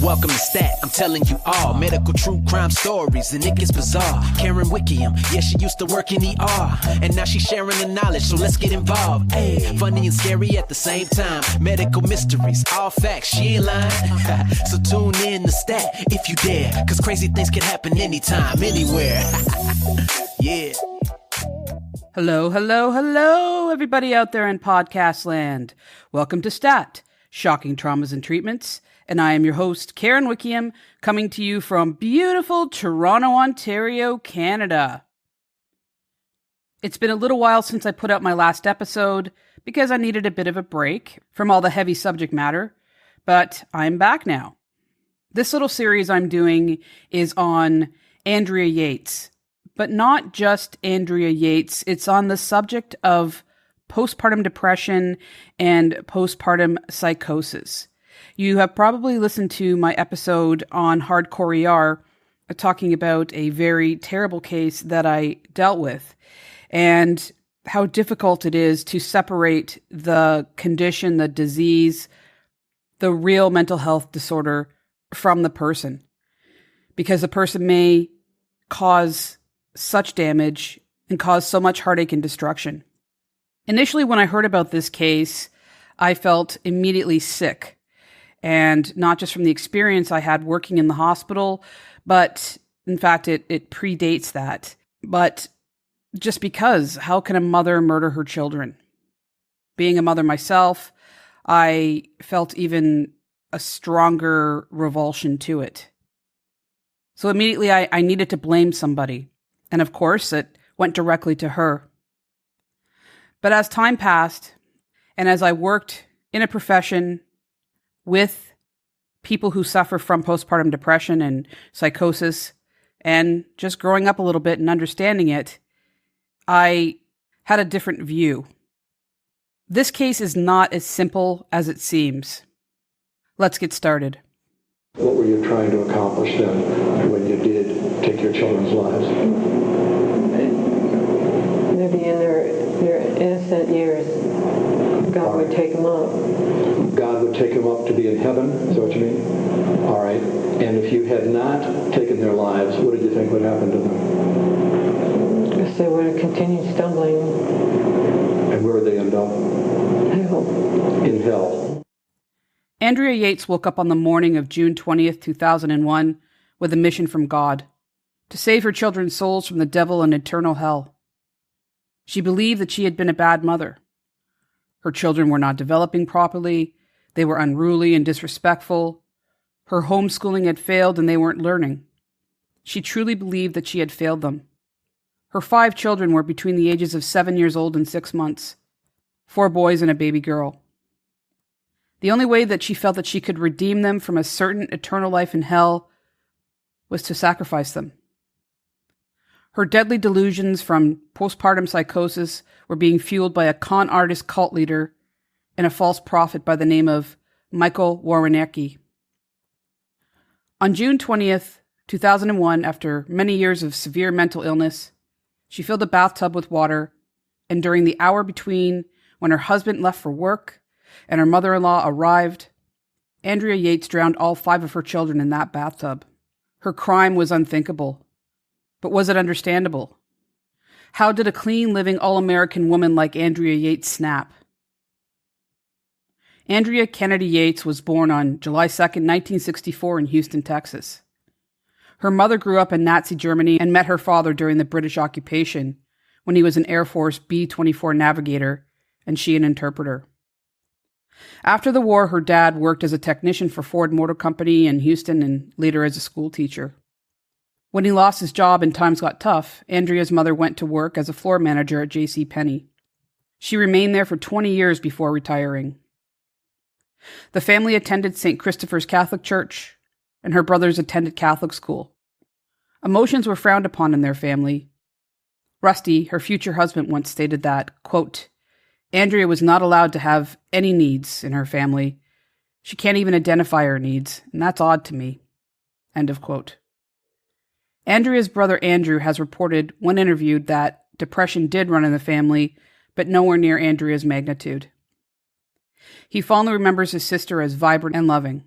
Welcome to Stat, I'm telling you all medical true crime stories, and it gets bizarre. Karen Wickham, yeah, she used to work in ER, and now she's sharing the knowledge, so let's get involved. Hey, funny and scary at the same time. Medical mysteries, all facts, she ain't lying. So tune in to Stat if you dare, cause crazy things can happen anytime, anywhere. Yeah. Hello, everybody out there in podcast land. Welcome to Stat, Shocking Traumas and Treatments. And I am your host, Karen Wickham, coming to you from beautiful Toronto, Ontario, Canada. It's been a little while since I put out my last episode because I needed a bit of a break from all the heavy subject matter, but I'm back now. This little series I'm doing is on Andrea Yates, but not just Andrea Yates. It's on the subject of postpartum depression and postpartum psychosis. You have probably listened to my episode on Hardcore ER talking about a very terrible case that I dealt with and how difficult it is to separate the condition, the disease, the real mental health disorder from the person, because the person may cause such damage and cause so much heartache and destruction. Initially, when I heard about this case, I felt immediately sick. And not just from the experience I had working in the hospital, but in fact, it predates that. But just because, how can a mother murder her children? Being a mother myself, I felt even a stronger revulsion to it. So immediately I needed to blame somebody. And of course, it went directly to her. But as time passed, and as I worked in a profession with people who suffer from postpartum depression and psychosis, and just growing up a little bit and understanding it, I had a different view. This case is not as simple as it seems. Let's get started. What were you trying to accomplish then when you did take your children's lives? Maybe in their innocent years, God would take them up. God would take them up to be in heaven, is that what you mean? All right. And if you had not taken their lives, what did you think would happen to them? I guess they would have continued stumbling. And where would they end up? Hell. In hell. Andrea Yates woke up on the morning of June 20th, 2001, with a mission from God, to save her children's souls from the devil and eternal hell. She believed that she had been a bad mother. Her children were not developing properly, they were unruly and disrespectful. Her homeschooling had failed and they weren't learning. She truly believed that she had failed them. Her 5 children were between the ages of 7 years old and 6 months, 4 boys and a baby girl. The only way that she felt that she could redeem them from a certain eternal life in hell was to sacrifice them. Her deadly delusions from postpartum psychosis were being fueled by a con artist cult leader and a false prophet by the name of Michael Warrenecki. On June 20th, 2001, after many years of severe mental illness, she filled a bathtub with water, and during the hour between when her husband left for work and her mother-in-law arrived, Andrea Yates drowned all 5 of her children in that bathtub. Her crime was unthinkable. But was it understandable? How did a clean, living, all-American woman like Andrea Yates snap? Andrea Kennedy Yates was born on July 2nd, 1964 in Houston, Texas. Her mother grew up in Nazi Germany and met her father during the British occupation when he was an Air Force B-24 navigator and she an interpreter. After the war, her dad worked as a technician for Ford Motor Company in Houston and later as a school teacher. When he lost his job and times got tough, Andrea's mother went to work as a floor manager at J.C. Penney. She remained there for 20 years before retiring. The family attended St. Christopher's Catholic Church, and her brothers attended Catholic school. Emotions were frowned upon in their family. Rusty, her future husband, once stated that, quote, Andrea was not allowed to have any needs in her family. She can't even identify her needs, and that's odd to me. End of quote. Andrea's brother Andrew has reported, when interviewed, that depression did run in the family, but nowhere near Andrea's magnitude. He fondly remembers his sister as vibrant and loving.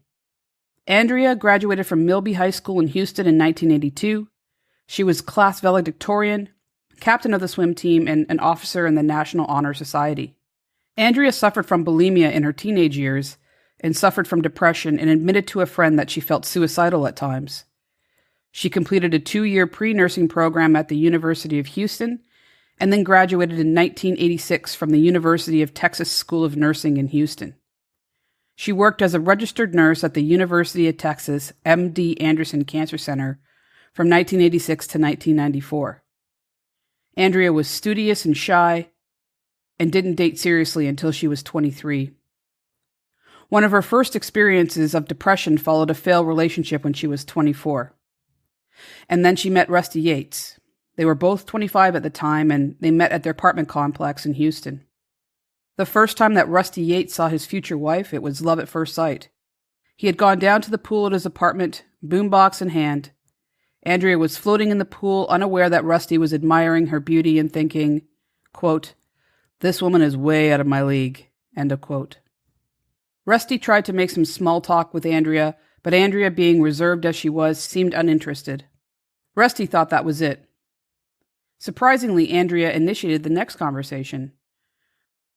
Andrea graduated from Milby High School in Houston in 1982. She was class valedictorian, captain of the swim team, and an officer in the National Honor Society. Andrea suffered from bulimia in her teenage years and suffered from depression and admitted to a friend that she felt suicidal at times. She completed a 2-year pre-nursing program at the University of Houston and then graduated in 1986 from the University of Texas School of Nursing in Houston. She worked as a registered nurse at the University of Texas MD Anderson Cancer Center from 1986 to 1994. Andrea was studious and shy and didn't date seriously until she was 23. One of her first experiences of depression followed a failed relationship when she was 24. And then she met Rusty Yates. They were both 25 at the time, and they met at their apartment complex in Houston. The first time that Rusty Yates saw his future wife, it was love at first sight. He had gone down to the pool at his apartment, boombox in hand. Andrea was floating in the pool, unaware that Rusty was admiring her beauty and thinking, quote, "This woman is way out of my league," end of quote. Rusty tried to make some small talk with Andrea, but Andrea, being reserved as she was, seemed uninterested. Rusty thought that was it. Surprisingly, Andrea initiated the next conversation.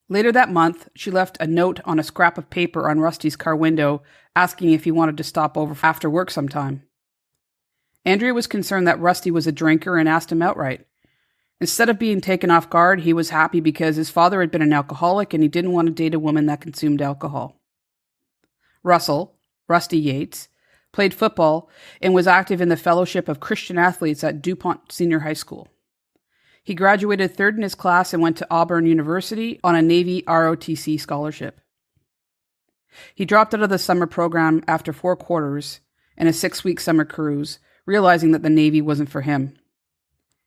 Later that month, she left a note on a scrap of paper on Rusty's car window asking if he wanted to stop over after work sometime. Andrea was concerned that Rusty was a drinker and asked him outright. Instead of being taken off guard, he was happy because his father had been an alcoholic and he didn't want to date a woman that consumed alcohol. Rusty Yates, played football and was active in the Fellowship of Christian Athletes at DuPont Senior High School. He graduated third in his class and went to Auburn University on a Navy ROTC scholarship. He dropped out of the summer program after 4 quarters and a 6-week summer cruise, realizing that the Navy wasn't for him.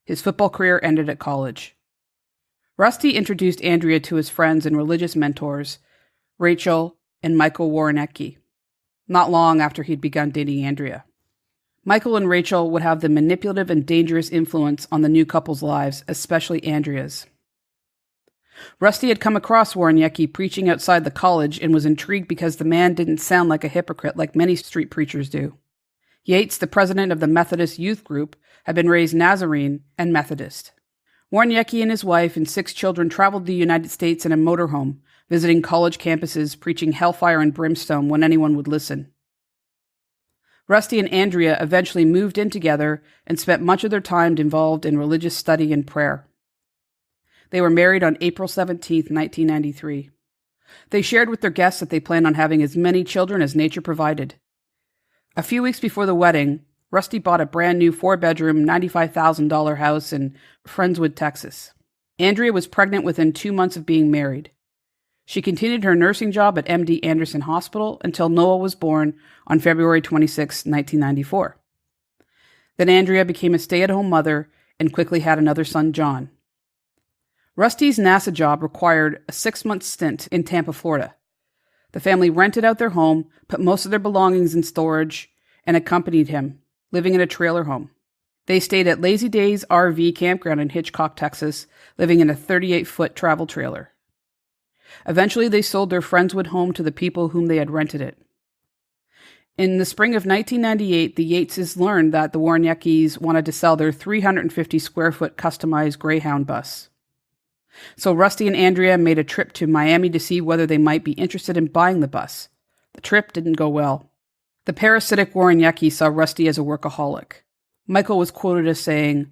His football career ended at college. Rusty introduced Andrea to his friends and religious mentors, Rachel and Michael Warnecki, not long after he'd begun dating Andrea. Michael and Rachel would have the manipulative and dangerous influence on the new couple's lives, especially Andrea's. Rusty had come across Warnecki preaching outside the college and was intrigued because the man didn't sound like a hypocrite like many street preachers do. Yates, the president of the Methodist Youth Group, had been raised Nazarene and Methodist. Warnecki and his wife and 6 children traveled the United States in a motorhome, visiting college campuses, preaching hellfire and brimstone when anyone would listen. Rusty and Andrea eventually moved in together and spent much of their time involved in religious study and prayer. They were married on April 17, 1993. They shared with their guests that they planned on having as many children as nature provided. A few weeks before the wedding, Rusty bought a brand new 4-bedroom, $95,000 house in Friendswood, Texas. Andrea was pregnant within 2 months of being married. She continued her nursing job at MD Anderson Hospital until Noah was born on February 26, 1994. Then Andrea became a stay-at-home mother and quickly had another son, John. Rusty's NASA job required a 6-month stint in Tampa, Florida. The family rented out their home, put most of their belongings in storage, and accompanied him, living in a trailer home. They stayed at Lazy Days RV campground in Hitchcock, Texas, living in a 38-foot travel trailer. Eventually, they sold their Friendswood home to the people whom they had rented it. In the spring of 1998, the Yateses learned that the Warneckis wanted to sell their 350-square-foot customized Greyhound bus. So Rusty and Andrea made a trip to Miami to see whether they might be interested in buying the bus. The trip didn't go well. The parasitic Warnecki saw Rusty as a workaholic. Michael was quoted as saying,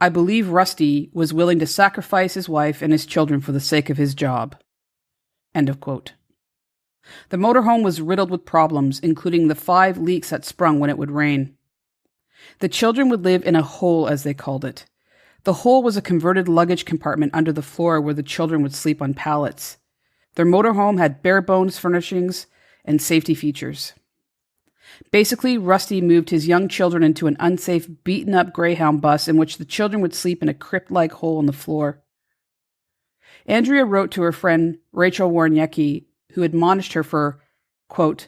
"I believe Rusty was willing to sacrifice his wife and his children for the sake of his job." End of quote. The motorhome was riddled with problems, including the 5 leaks that sprung when it would rain. The children would live in a hole, as they called it. The hole was a converted luggage compartment under the floor where the children would sleep on pallets. Their motorhome had bare-bones furnishings and safety features. Basically, Rusty moved his young children into an unsafe, beaten-up Greyhound bus in which the children would sleep in a crypt-like hole in the floor. Andrea wrote to her friend Rachel Warnecki, who admonished her for, quote,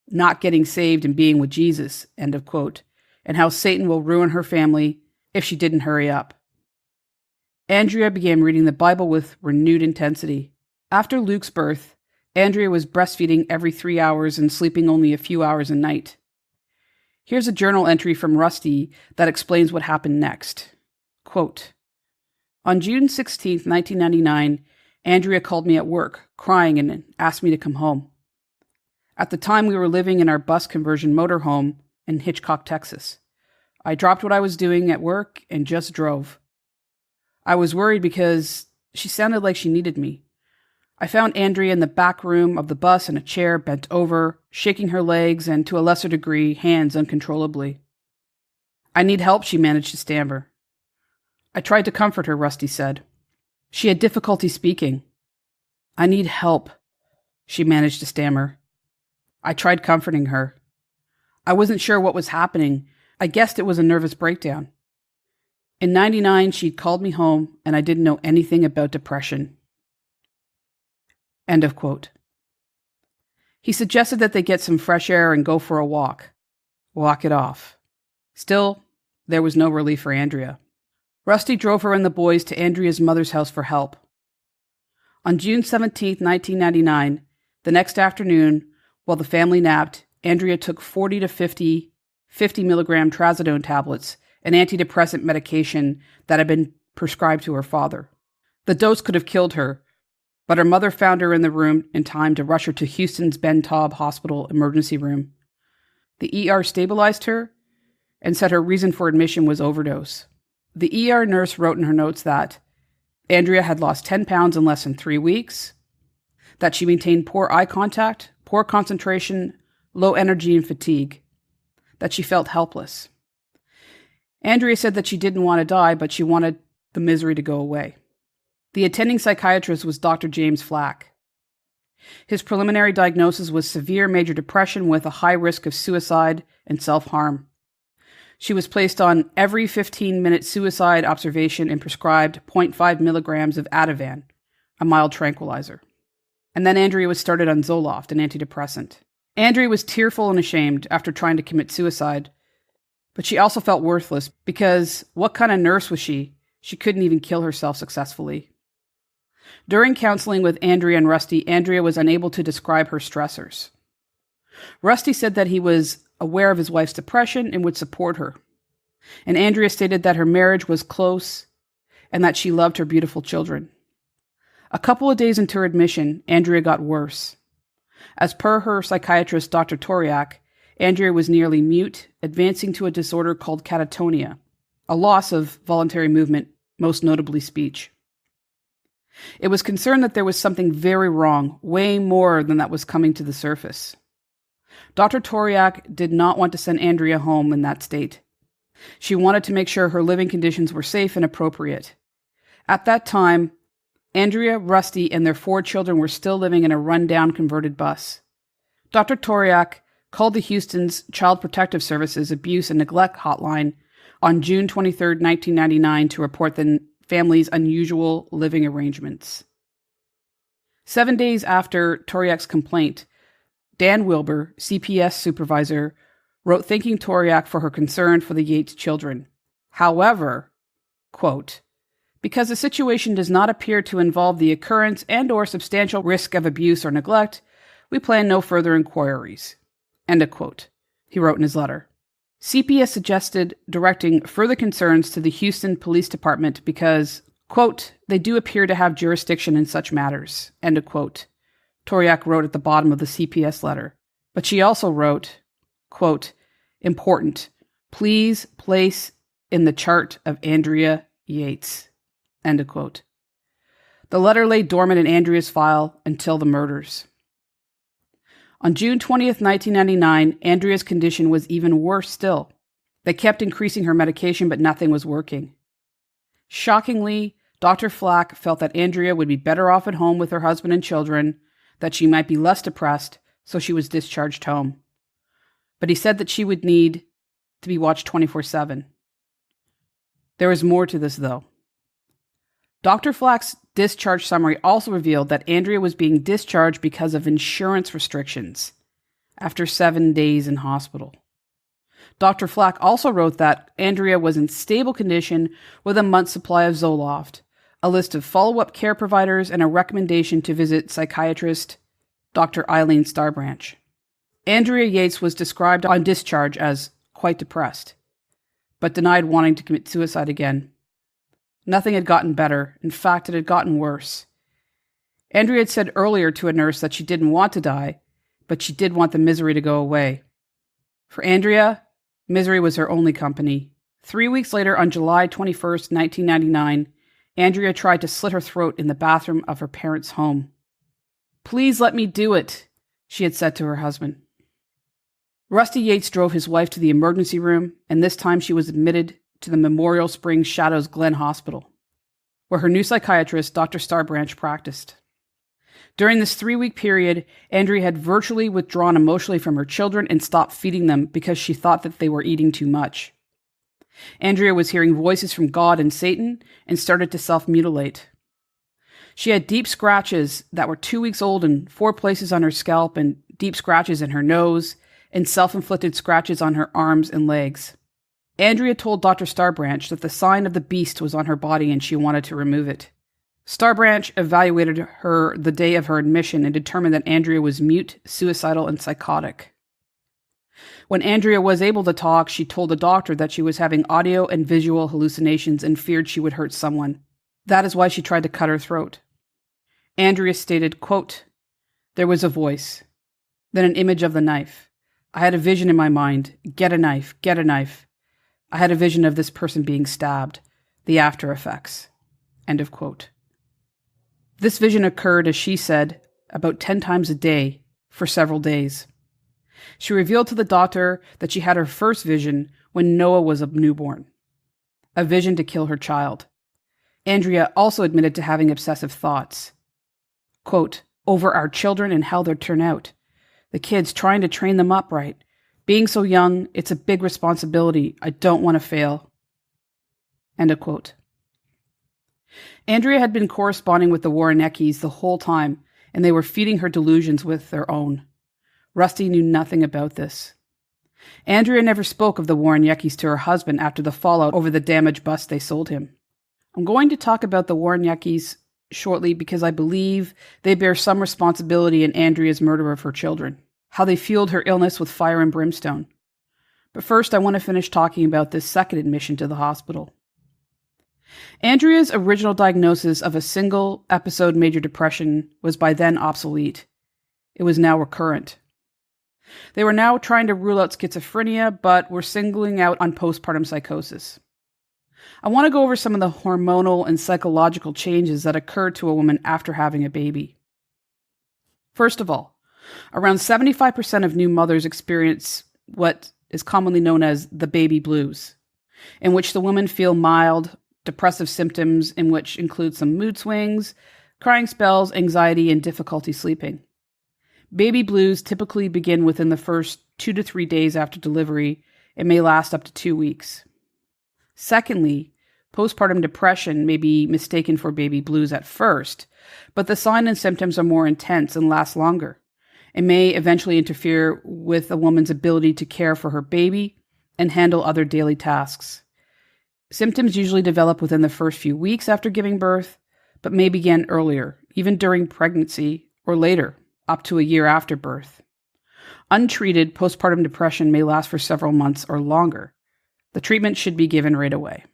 not getting saved and being with Jesus, end of quote, and how Satan will ruin her family if she didn't hurry up. Andrea began reading the Bible with renewed intensity. After Luke's birth, Andrea was breastfeeding every 3 hours and sleeping only a few hours a night. Here's a journal entry from Rusty that explains what happened next. Quote, on June 16, 1999, Andrea called me at work, crying, and asked me to come home. At the time, we were living in our bus conversion motorhome in Hitchcock, Texas. I dropped what I was doing at work and just drove. I was worried because she sounded like she needed me. I found Andrea in the back room of the bus in a chair, bent over, shaking her legs and, to a lesser degree, hands uncontrollably. I need help, she managed to stammer. I tried to comfort her, Rusty said. She had difficulty speaking. I need help, she managed to stammer. I tried comforting her. I wasn't sure what was happening. I guessed it was a nervous breakdown. In 99, she'd called me home, and I didn't know anything about depression. End of quote. He suggested that they get some fresh air and go for a walk. Walk it off. Still, there was no relief for Andrea. Rusty drove her and the boys to Andrea's mother's house for help. On June 17, 1999, the next afternoon, while the family napped, Andrea took 40 to 50 milligram trazodone tablets, an antidepressant medication that had been prescribed to her father. The dose could have killed her, but her mother found her in the room in time to rush her to Houston's Ben Taub Hospital emergency room. The ER stabilized her and said her reason for admission was overdose. The ER nurse wrote in her notes that Andrea had lost 10 pounds in less than 3 weeks, that she maintained poor eye contact, poor concentration, low energy and fatigue, that she felt helpless. Andrea said that she didn't want to die, but she wanted the misery to go away. The attending psychiatrist was Dr. James Flack. His preliminary diagnosis was severe major depression with a high risk of suicide and self-harm. She was placed on every 15-minute suicide observation and prescribed 0.5 milligrams of Ativan, a mild tranquilizer. And then Andrea was started on Zoloft, an antidepressant. Andrea was tearful and ashamed after trying to commit suicide, but she also felt worthless because what kind of nurse was she? She couldn't even kill herself successfully. During counseling with Andrea and Rusty, Andrea was unable to describe her stressors. Rusty said that he was aware of his wife's depression and would support her. And Andrea stated that her marriage was close and that she loved her beautiful children. A couple of days into her admission, Andrea got worse. As per her psychiatrist, Dr. Toriak, Andrea was nearly mute, advancing to a disorder called catatonia, a loss of voluntary movement, most notably speech. It was concerned that there was something very wrong, way more than that was coming to the surface. Dr. Toriak did not want to send Andrea home in that state. She wanted to make sure her living conditions were safe and appropriate. At that time, Andrea, Rusty, and their 4 children were still living in a run-down converted bus. Dr. Toriak called the Houston's Child Protective Services Abuse and Neglect Hotline on June 23, 1999 to report the family's unusual living arrangements. 7 days after Toriak's complaint, Dan Wilbur, CPS supervisor, wrote thanking Toriak for her concern for the Yates children. However, quote, because the situation does not appear to involve the occurrence and or substantial risk of abuse or neglect, we plan no further inquiries. End of quote, he wrote in his letter. CPS suggested directing further concerns to the Houston Police Department because, quote, they do appear to have jurisdiction in such matters, end of quote, Toriak wrote at the bottom of the CPS letter. But she also wrote, quote, important, please place in the chart of Andrea Yates, end of quote. The letter lay dormant in Andrea's file until the murders. On June 20th, 1999, Andrea's condition was even worse still. They kept increasing her medication, but nothing was working. Shockingly, Dr. Flack felt that Andrea would be better off at home with her husband and children, that she might be less depressed, so she was discharged home. But he said that she would need to be watched 24/7. There was more to this, though. Dr. Flack's discharge summary also revealed that Andrea was being discharged because of insurance restrictions after 7 days in hospital. Dr. Flack also wrote that Andrea was in stable condition with a month's supply of Zoloft, a list of follow-up care providers, and a recommendation to visit psychiatrist Dr. Eileen Starbranch. Andrea Yates was described on discharge as quite depressed, but denied wanting to commit suicide again. Nothing had gotten better. In fact, it had gotten worse. Andrea had said earlier to a nurse that she didn't want to die, but she did want the misery to go away. For Andrea, misery was her only company. 3 weeks later, on July 21st, 1999, Andrea tried to slit her throat in the bathroom of her parents' home. "Please let me do it," she had said to her husband. Rusty Yates drove his wife to the emergency room, and this time she was admitted to the Memorial Springs Shadows Glen Hospital, where her new psychiatrist, Dr. Starbranch, practiced. During this 3-week period, Andrea had virtually withdrawn emotionally from her children and stopped feeding them because she thought that they were eating too much. Andrea was hearing voices from God and Satan and started to self-mutilate. She had deep scratches that were 2 weeks old in 4 places on her scalp, and deep scratches in her nose, and self-inflicted scratches on her arms and legs. Andrea told Dr. Starbranch that the sign of the beast was on her body and she wanted to remove it. Starbranch evaluated her the day of her admission and determined that Andrea was mute, suicidal, and psychotic. When Andrea was able to talk, she told the doctor that she was having audio and visual hallucinations and feared she would hurt someone. That is why she tried to cut her throat. Andrea stated, quote, "There was a voice, then an image of the knife. I had a vision in my mind. Get a knife, get a knife. I had a vision of this person being stabbed. The after effects." End of quote. This vision occurred, as she said, about 10 times a day for several days. She revealed to the doctor that she had her first vision when Noah was a newborn, a vision to kill her child. Andrea also admitted to having obsessive thoughts. Quote, "Over our children and how they'll turn out. The kids, trying to train them up right. Being so young, it's a big responsibility. I don't want to fail." End of quote. Andrea had been corresponding with the Warreneckis the whole time, and they were feeding her delusions with their own. Rusty knew nothing about this. Andrea never spoke of the Warreneckis to her husband after the fallout over the damaged bus they sold him. I'm going to talk about the Warreneckis shortly because I believe they bear some responsibility in Andrea's murder of her children, how they fueled her illness with fire and brimstone. But first, I want to finish talking about this second admission to the hospital. Andrea's original diagnosis of a single episode major depression was by then obsolete. It was now recurrent. They were now trying to rule out schizophrenia, but were singling out on postpartum psychosis. I want to go over some of the hormonal and psychological changes that occur to a woman after having a baby. First of all, around 75% of new mothers experience what is commonly known as the baby blues, in which the women feel mild, depressive symptoms, in which include some mood swings, crying spells, anxiety, and difficulty sleeping. Baby blues typically begin within the first 2 to 3 days after delivery and may last up to 2 weeks. Secondly, postpartum depression may be mistaken for baby blues at first, but the signs and symptoms are more intense and last longer. It may eventually interfere with a woman's ability to care for her baby and handle other daily tasks. Symptoms usually develop within the first few weeks after giving birth, but may begin earlier, even during pregnancy or later, up to a year after birth. Untreated, postpartum depression may last for several months or longer. The treatment should be given right away.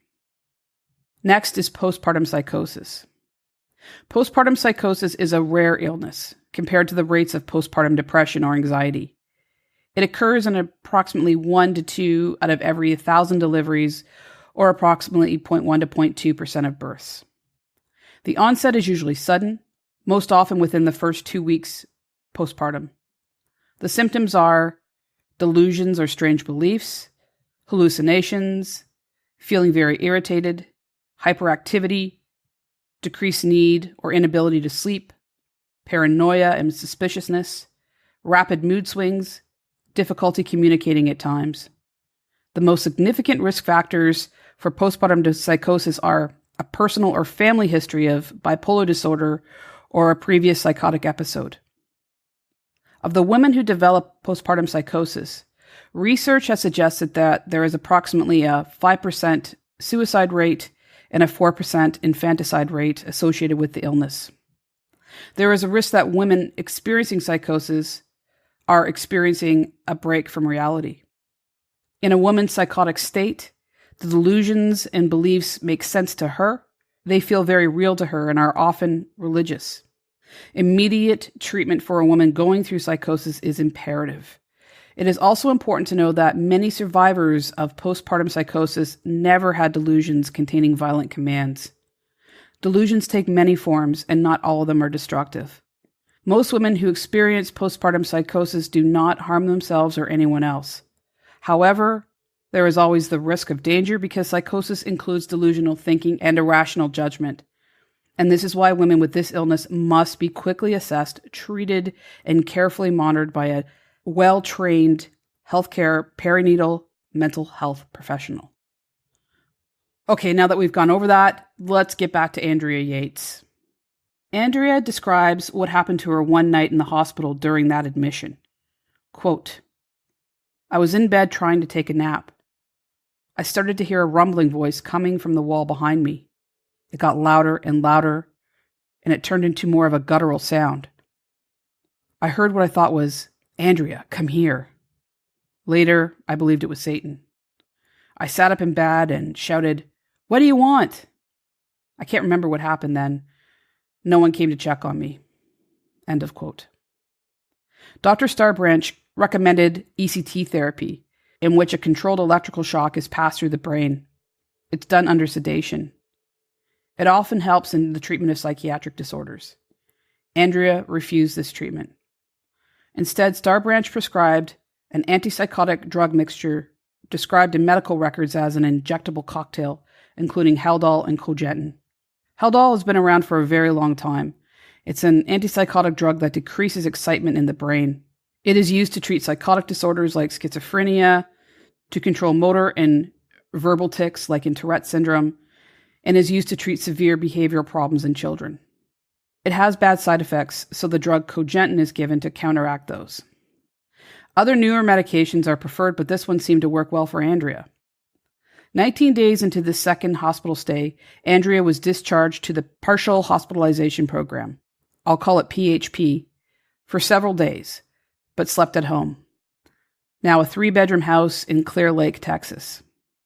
Next is postpartum psychosis. Postpartum psychosis is a rare illness compared to the rates of postpartum depression or anxiety. It occurs in approximately 1 to 2 out of every 1,000 deliveries, or approximately 0.1 to 0.2% of births. The onset is usually sudden, most often within the first 2 weeks postpartum. The symptoms are delusions or strange beliefs, hallucinations, feeling very irritated, hyperactivity, decreased need or inability to sleep, paranoia and suspiciousness, rapid mood swings, difficulty communicating at times. The most significant risk factors for postpartum psychosis are a personal or family history of bipolar disorder or a previous psychotic episode. Of the women who develop postpartum psychosis, research has suggested that there is approximately a 5% suicide rate and a 4% infanticide rate associated with the illness. There is a risk that women experiencing psychosis are experiencing a break from reality. In a woman's psychotic state, the delusions and beliefs make sense to her. They feel very real to her and are often religious. Immediate treatment for a woman going through psychosis is imperative. It is also important to know that many survivors of postpartum psychosis never had delusions containing violent commands. Delusions take many forms, and not all of them are destructive. Most women who experience postpartum psychosis do not harm themselves or anyone else. However, there is always the risk of danger because psychosis includes delusional thinking and irrational judgment. And this is why women with this illness must be quickly assessed, treated, and carefully monitored by a well-trained healthcare perinatal mental health professional. Okay, now that we've gone over that, let's get back to Andrea Yates. Andrea describes what happened to her one night in the hospital during that admission. Quote, "I was in bed trying to take a nap. I started to hear a rumbling voice coming from the wall behind me. It got louder and louder, and it turned into more of a guttural sound. I heard what I thought was, 'Andrea, come here.' Later, I believed it was Satan. I sat up in bed and shouted, 'What do you want?' I can't remember what happened then. No one came to check on me." End of quote. Dr. Starbranch recommended ECT therapy, in which a controlled electrical shock is passed through the brain. It's done under sedation. It often helps in the treatment of psychiatric disorders. Andrea refused this treatment. Instead, Starbranch prescribed an antipsychotic drug mixture described in medical records as an injectable cocktail, including Haldol and Cogentin. Haldol has been around for a very long time. It's an antipsychotic drug that decreases excitement in the brain. It is used to treat psychotic disorders like schizophrenia, to control motor and verbal tics like in Tourette syndrome, and is used to treat severe behavioral problems in children. It has bad side effects, so the drug Cogentin is given to counteract those. Other newer medications are preferred, but this one seemed to work well for Andrea. 19 days into the second hospital stay, Andrea was discharged to the partial hospitalization program. I'll call it PHP, for several days, but slept at home. Now a 3-bedroom house in Clear Lake, Texas.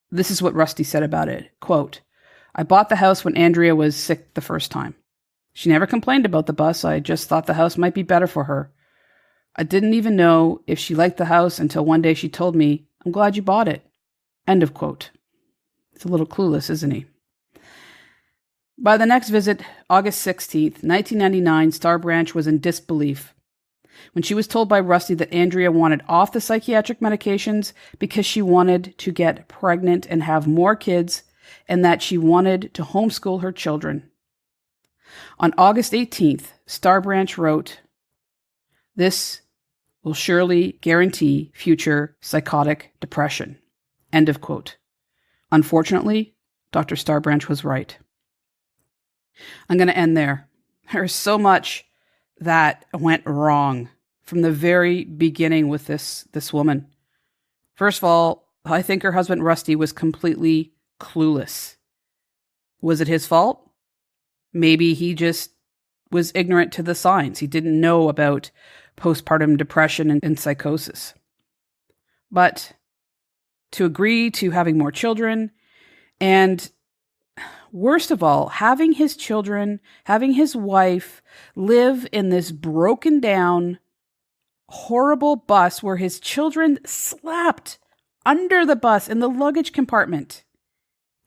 This is what Rusty said about it. Quote, "I bought the house when Andrea was sick the first time. She never complained about the bus. I just thought the house might be better for her. I didn't even know if she liked the house until one day she told me, 'I'm glad you bought it.'" End of quote. It's a little clueless, isn't he? By the next visit, August 16th, 1999, Starbranch was in disbelief when she was told by Rusty that Andrea wanted off the psychiatric medications because she wanted to get pregnant and have more kids, and that she wanted to homeschool her children. On August 18th, Starbranch wrote, "This will surely guarantee future psychotic depression." End of quote. Unfortunately, Dr. Starbranch was right. I'm going to end there. There's so much that went wrong from the very beginning with this woman. First of all, I think her husband Rusty was completely clueless. Was it his fault? Maybe he just was ignorant to the signs. He didn't know about postpartum depression and psychosis. But to agree to having more children, and worst of all, having his children, having his wife live in this broken down, horrible bus where his children slept under the bus in the luggage compartment.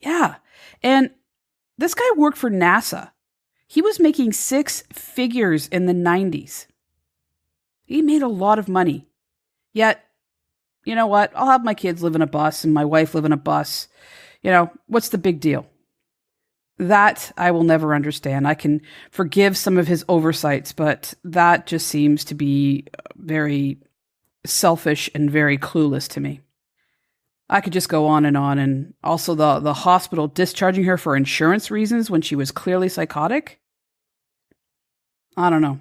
Yeah. And this guy worked for NASA. He was making 6 figures in the 90s. He made a lot of money. Yet, you know what? I'll have my kids live in a bus and my wife live in a bus. You know, what's the big deal? That I will never understand. I can forgive some of his oversights, but that just seems to be very selfish and very clueless to me. I could just go on. And also the hospital discharging her for insurance reasons when she was clearly psychotic. I don't know.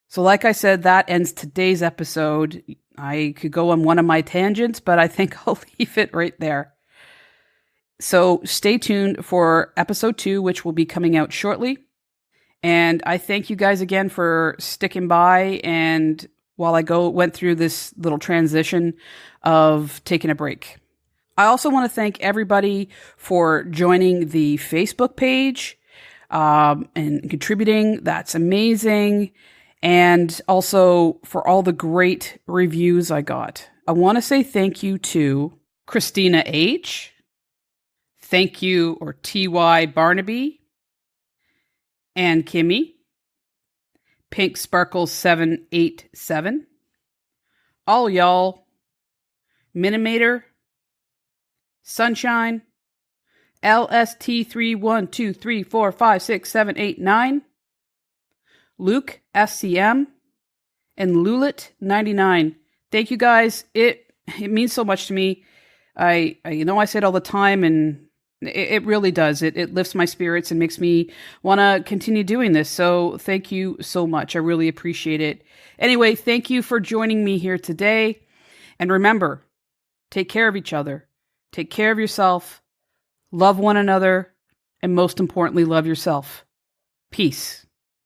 So like I said, that ends today's episode. I could go on one of my tangents, but I think I'll leave it right there. So stay tuned for episode 2, which will be coming out shortly. And I thank you guys again for sticking by. And while I went through this little transition of taking a break, I also want to thank everybody for joining the Facebook page and contributing. That's amazing. And also for all the great reviews I got. I want to say thank you to Christina H. Thank you, or T.Y. Barnaby, and Kimmy, Pink Sparkles 787, all y'all, Minimator, Sunshine, LST3123456789, Luke SCM, and Lulit99. Thank you guys. It means so much to me. I know I say it all the time, and it really does. It lifts my spirits and makes me want to continue doing this. So thank you so much. I really appreciate it. Anyway, thank you for joining me here today. And remember, take care of each other. Take care of yourself. Love one another. And most importantly, love yourself. Peace.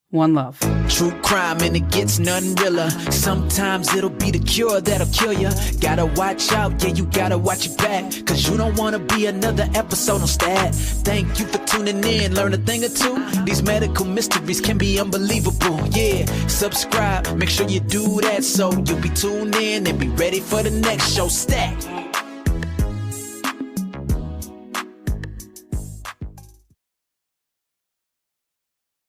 One love. True crime and it gets none realer. Sometimes it'll be the cure that'll kill ya. Gotta watch out, yeah, you gotta watch your back, cause you don't wanna be another episode on Stat. Thank you for tuning in, learn a thing or two. These medical mysteries can be unbelievable, yeah. Subscribe, make sure you do that so you'll be tuned in and be ready for the next show. Stat.